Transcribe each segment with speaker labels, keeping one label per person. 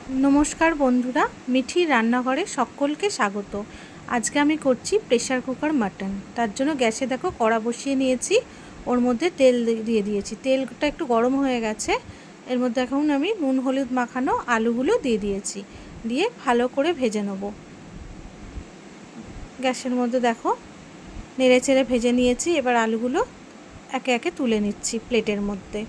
Speaker 1: নমস্কার বন্ধুরা, মিঠির রান্নাঘরে সকলকে স্বাগত। আজকে আমি করছি প্রেসার কুকার মাটন। তার জন্য গ্যাসে দেখো কড়া বসিয়ে নিয়েছি, ওর মধ্যে তেল দিয়ে দিয়েছি। তেলটা একটু গরম হয়ে গেছে, এর মধ্যে এখন আমি নুন হলুদ মাখানো আলুগুলো দিয়ে দিয়েছি, দিয়ে ভালো করে ভেজে নেব। গ্যাসের মধ্যে দেখো নেড়ে চেড়ে ভেজে নিয়েছি। এবার আলুগুলো একে একে তুলে নিচ্ছি প্লেটের মধ্যে।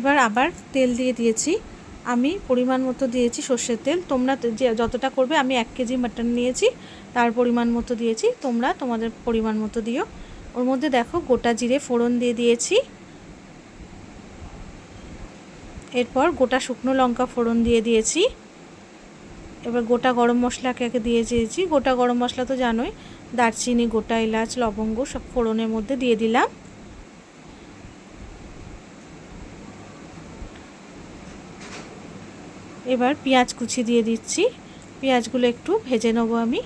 Speaker 1: এবার আবার তেল দিয়ে দিয়েছি, আমি পরিমাণ মতো দিয়েছি সর্ষের তেল। তোমরা যে যতটা করবে, আমি 1 কেজি মাটন নিয়েছি, তার পরিমাণ মতো দিয়েছি, তোমরা তোমাদের পরিমাণ মতো দিও। ওর মধ্যে দেখো গোটা জিরে ফোড়ন দিয়ে দিয়েছি, এরপর গোটা শুকনো লঙ্কা ফোড়ন দিয়ে দিয়েছি। এবার গোটা গরম মশলাকে একে দিয়ে দিয়েছি। গোটা গরম মশলা তো জানোই, দারচিনি, গোটা এলাচ, লবঙ্গ সব ফোড়নের মধ্যে দিয়ে দিলাম। এবার পেঁয়াজ কুচি দিয়ে দিচ্ছি, পেঁয়াজগুলো একটু ভেজে নেব আমি।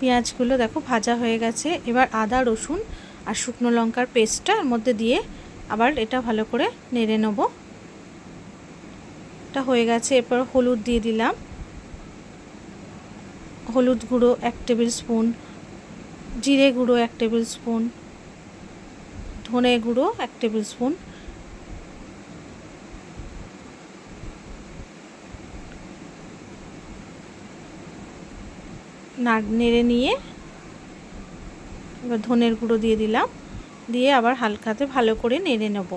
Speaker 1: পেঁয়াজগুলো দেখো ভাজা হয়ে গেছে। এবার আদা রসুন আর শুকনো লঙ্কার পেস্টটা এর মধ্যে দিয়ে আবার এটা ভালো করে নেড়ে নেব। এটা হয়ে গেছে। এরপর হলুদ দিয়ে দিলাম, হলুদ গুঁড়ো 1 টেবিল স্পুন, জিরে গুঁড়ো 1 টেবিল স্পুন, ধনে গুঁড়ো 1 টেবিল স্পুন, নেড়ে নিয়ে এবার ধনের গুঁড়ো দিয়ে দিলাম, দিয়ে আবার হালকাতে ভালো করে নেড়ে নেব।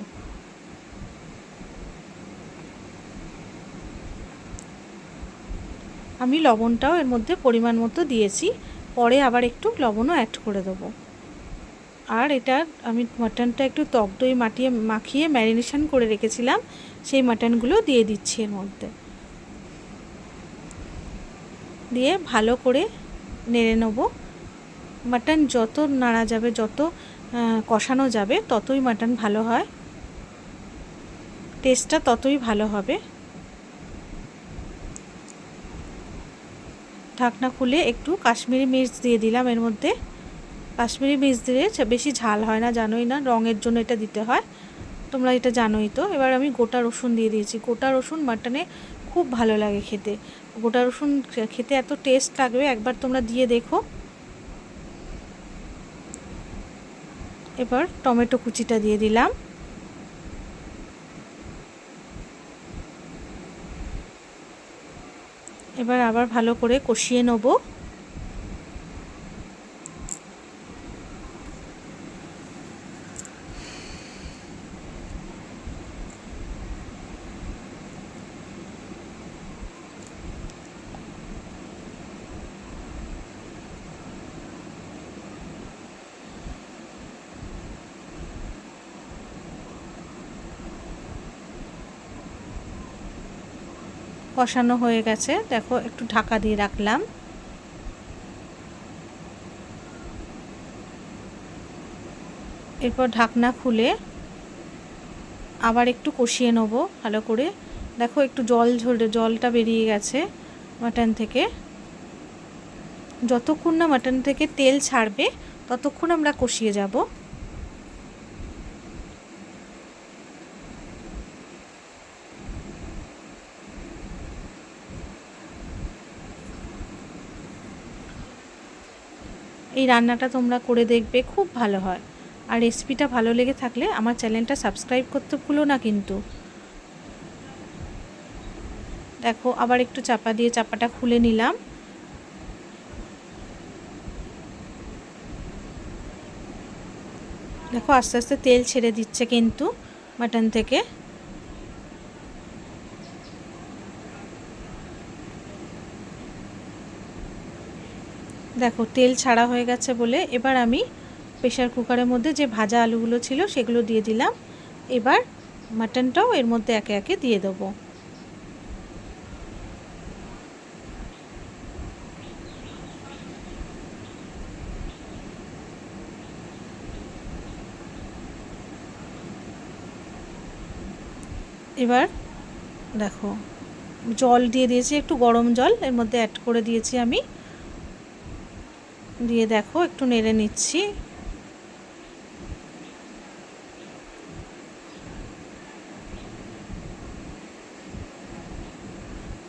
Speaker 1: আমি লবণটাও এর মধ্যে পরিমাণ মতো দিয়েছি, পরে আবার একটু লবণও অ্যাড করে দেবো। আর এটা আমি মাটনটা একটু টক দই মাখিয়ে ম্যারিনেশন করে রেখেছিলাম, সেই মাটনগুলো দিয়ে দিচ্ছি এর মধ্যে, দিয়ে ভালো করে নেড়ে নেব। মাটন যত নাড়া যাবে, যত কষানো যাবে, ততই মাটন ভালো হয়, টেস্টটা ততই ভালো হবে। ঢাকনা খুলে একটু কাশ্মীরি মির্চ দিয়ে দিলাম এর মধ্যে। কাশ্মীরি মির্চ দিলে বেশি ঝাল হয় না, জানোই না, রঙের জন্য এটা দিতে হয়, তোমরা এটা জানোই তো। এবার আমি গোটা রসুন দিয়ে দিয়েছি। গোটা রসুন মাটনে খুব ভালো লাগে খেতে, গোটা রসুন খেতে এত টেস্ট লাগবে, একবার তোমরা দিয়ে দেখো। এবার টমেটো কুচিটা দিয়ে দিলাম, এবার আবার ভালো করে কষিয়ে নেব। কষানো হয়ে গেছে, দেখো একটু ঢাকা দিয়ে রাখলাম। এরপর ঢাকনা খুলে আবার একটু কষিয়ে নেব ভালো করে। দেখো একটু জলটা বেরিয়ে গেছে মাটন থেকে। যতক্ষণ না মাটন থেকে তেল ছাড়বে, ততক্ষণ আমরা কষিয়ে যাব। এই রান্নাটা তোমরা করে দেখবে, খুব ভালো হয়। আর রেসিপিটা ভালো লেগে থাকলে আমার চ্যানেলটা সাবস্ক্রাইব করতে ভুলো না কিন্তু। দেখো আবার একটু চাপা দিয়ে চাপাটা খুলে নিলাম। দেখো আস্তে আস্তে তেল ছেড়ে দিচ্ছে কিন্তু মাটন থেকে। দেখো তেল ছাড়া হয়ে গেছে বলে এবার আমি প্রেসার কুকারের মধ্যে যে ভাজা আলুগুলো ছিল সেগুলো দিয়ে দিলাম। এবার মাটনটাও এর মধ্যে একে একে দিয়ে দেবো। এবার দেখো জল দিয়ে দিয়েছি, একটু গরম জল এর মধ্যে অ্যাড করে দিয়েছি আমি, দিয়ে দেখো একটু নেড়ে নিচ্ছি।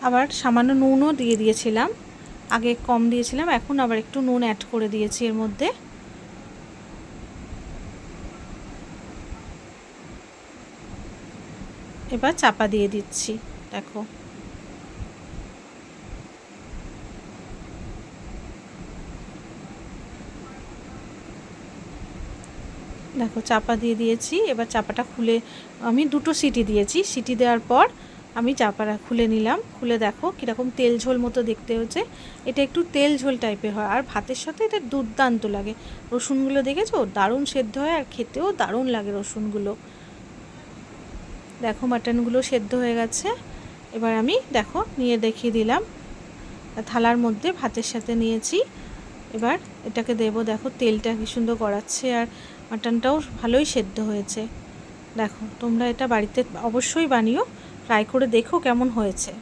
Speaker 1: আবার সামান্য নুনও দিয়ে দিয়েছিলাম, আগে কম দিয়েছিলাম, এখন আবার একটু নুন অ্যাড করে দিয়েছি এর মধ্যে। এবার চাপা দিয়ে দিচ্ছি, দেখো দেখো চাপা দিয়ে দিয়েছি। এবার চাপাটা খুলে আমি 2টো সিটি দিয়েছি, সিটি দেওয়ার পর আমি চাপাটা খুলে নিলাম। খুলে দেখো কীরকম তেল ঝোল মতো দেখতে হচ্ছে, এটা একটু তেল ঝোল টাইপের হয়, আর ভাতের সাথে এটা দুর্দান্ত লাগে। রসুনগুলো দেখেছো দারুণ সেদ্ধ হয়, আর খেতেও দারুণ লাগে রসুনগুলো। দেখো মাটনগুলো সেদ্ধ হয়ে গেছে। এবার আমি দেখো নিয়ে দেখিয়ে দিলাম, থালার মধ্যে ভাতের সাথে নিয়েছি। এবার এটাকে দেবো, দেখো তেলটা কী সুন্দর গড়াচ্ছে, আর মাটনটাও ভালোই সেদ্ধ হয়েছে। দেখো তোমরা এটা বাড়িতে অবশ্যই বানিও, ট্রাই করে দেখো কেমন হয়েছে।